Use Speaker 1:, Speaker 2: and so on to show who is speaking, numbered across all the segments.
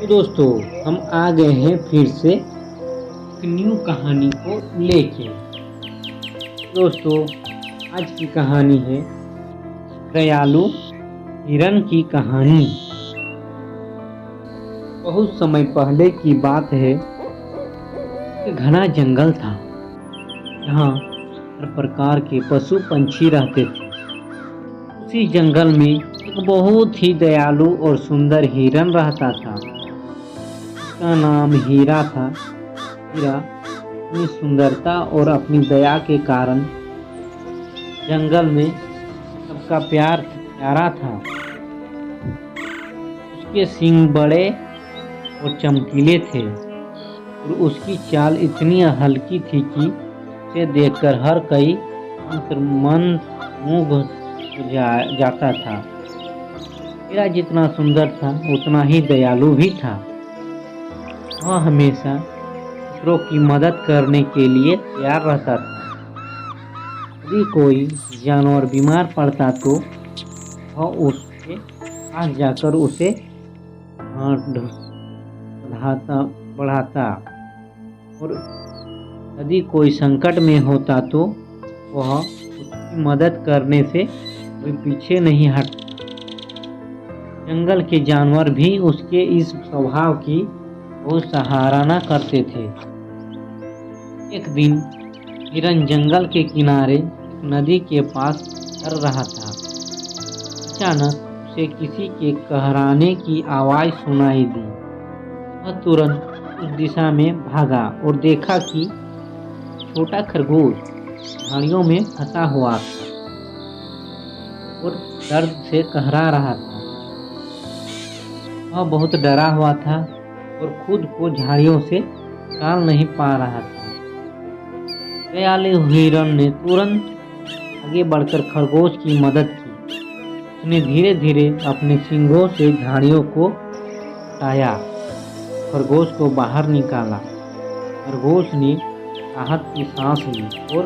Speaker 1: तो दोस्तों, हम आ गए हैं फिर से एक न्यू कहानी को लेके। दोस्तों, आज की कहानी है दयालु हिरन की कहानी। बहुत समय पहले की बात है। एक घना जंगल था जहाँ हर प्रकार के पशु पंछी रहते थे। उसी जंगल में एक बहुत ही दयालु और सुंदर हिरन रहता था। उसका नाम हीरा था। हीरा अपनी सुंदरता और अपनी दया के कारण जंगल में सबका प्यारा था। उसके सींग बड़े और चमकीले थे और उसकी चाल इतनी हल्की थी कि उसे देखकर हर कोई मंत्रमुग्ध हो जाता था। हीरा जितना सुंदर था उतना ही दयालु भी था। वह हमेशा दूसरों की मदद करने के लिए तैयार रहता था। यदि कोई जानवर बीमार पड़ता तो वह उसके पास जाकर उसे बढ़ाता और यदि कोई संकट में होता तो वह उसकी मदद करने से कोई पीछे नहीं हटता। जंगल के जानवर भी उसके इस स्वभाव की बहुत सराहना करते थे। एक दिन हिरन जंगल के किनारे एक नदी के पास चल रहा था। अचानक उसे किसी के कहराने की आवाज़ सुनाई दी। वह तुरंत उस दिशा में भागा और देखा कि छोटा खरगोश झाड़ियों में फंसा हुआ था और दर्द से कहरा रहा था। वह बहुत डरा हुआ था और खुद को झाड़ियों से निकाल नहीं पा रहा था। दयालु हिरन ने तुरंत आगे बढ़कर खरगोश की मदद की। उसने धीरे धीरे अपने सींगों से झाड़ियों को हटाया, खरगोश को बाहर निकाला। खरगोश ने राहत की सांस ली और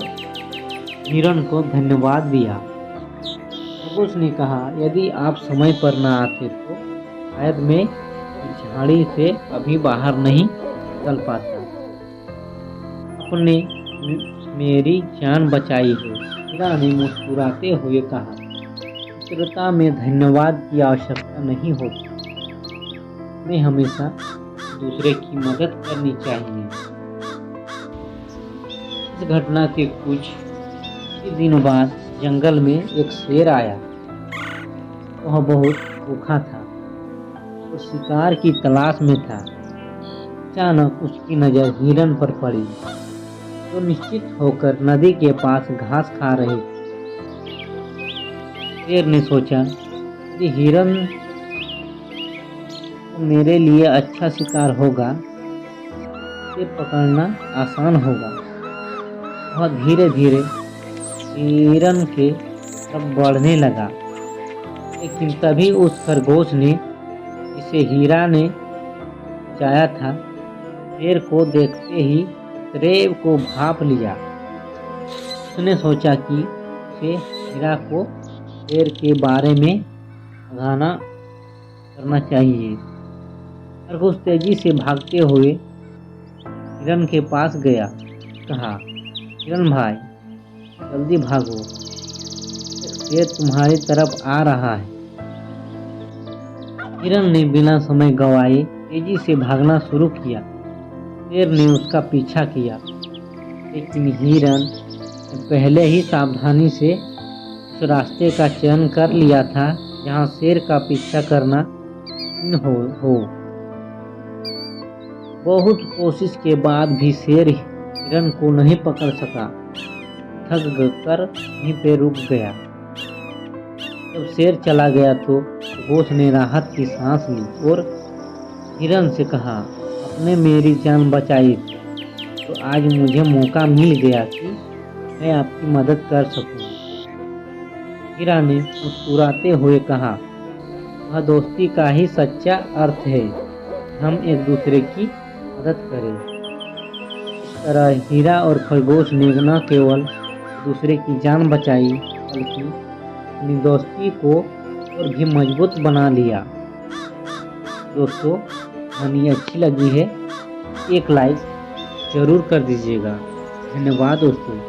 Speaker 1: हिरन को धन्यवाद दिया। खरगोश ने कहा, यदि आप समय पर न आते तो शायद मैं झाड़ी से अभी बाहर नहीं निकल पाता। आपने मेरी जान बचाई है। हीरा ने मुस्कुराते हुए कहा, मित्रता में धन्यवाद की आवश्यकता नहीं होती। हमें हमेशा दूसरे की मदद करनी चाहिए। इस घटना के कुछ ही दिन बाद जंगल में एक शेर आया। वह बहुत भूखा था और शिकार की तलाश में था। अचानक उसकी नज़र हिरन पर पड़ी, जो निश्चित होकर नदी के पास घास खा रही थी। शेर ने सोचा, यदि हिरन तो मेरे लिए अच्छा शिकार होगा, इसे पकड़ना आसान होगा। वह धीरे धीरे हिरन के तरफ बढ़ने लगा, लेकिन तभी उस खरगोश ने जिसे हीरा ने बचाया था, शेर को देखते ही रेव को भांप लिया। उसने सोचा कि उसे हीरा को शेर के बारे में आगाह करना चाहिए। खरगोश तेजी से भागते हुए हिरन के पास गया। कहा, हिरन भाई, जल्दी भागो, एक शेर तुम्हारी तरफ आ रहा है। हिरन ने बिना समय गंवाए तेजी से भागना शुरू किया। शेर ने उसका पीछा किया, लेकिन हिरन ने पहले ही सावधानी से उस रास्ते का चयन कर लिया था जहां शेर का पीछा करना हो। बहुत कोशिश के बाद भी शेर हिरन को नहीं पकड़ सका। थक कर वहीं पे रुक गया। जब शेर चला गया तो खरगोश ने राहत की सांस ली और हिरन से कहा, आपने मेरी जान बचाई तो आज मुझे मौका मिल गया कि मैं आपकी मदद कर सकूं। हीरा ने मुस्कुराते हुए कहा, वह दोस्ती का ही सच्चा अर्थ है, हम एक दूसरे की मदद करें। इस तरह हीरा और खरगोश ने न केवल दूसरे की जान बचाई बल्कि अपनी दोस्ती को और भी मजबूत बना लिया। दोस्तों, कहानी अच्छी लगी है एक लाइक जरूर कर दीजिएगा। धन्यवाद दोस्तों।